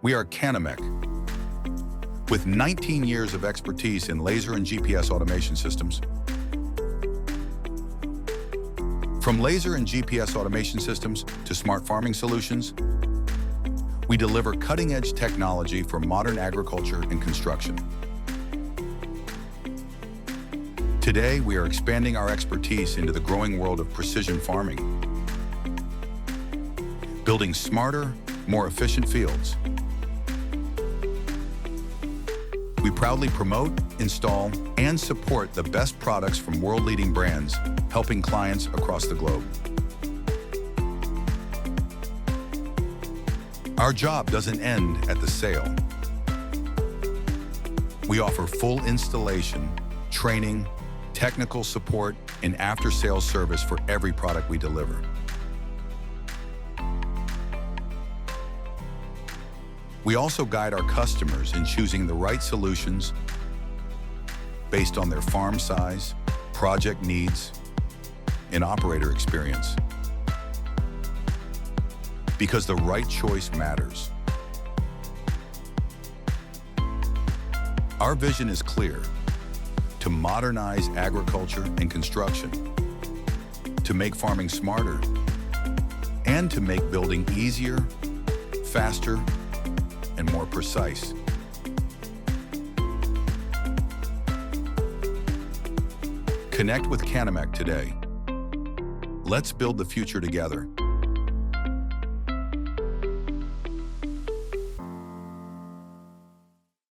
We are CANAMEK, with 19 years of expertise in laser and GPS automation systems. From laser and GPS automation systems to smart farming solutions, we deliver cutting-edge technology for modern agriculture and construction. Today, we are expanding our expertise into the growing world of precision farming, building smarter, more efficient fields. We proudly promote, install, and support the best products from world-leading brands, helping clients across the globe. Our job doesn't end at the sale. We offer full installation, training, technical support, and after-sales service for every product we deliver. We also guide our customers in choosing the right solutions based on their farm size, project needs, and operator experience. Because the right choice matters. Our vision is clear: to modernize agriculture and construction, to make farming smarter, and to make building easier, faster, and more precise. Connect with CANAMEK today. Let's build the future together.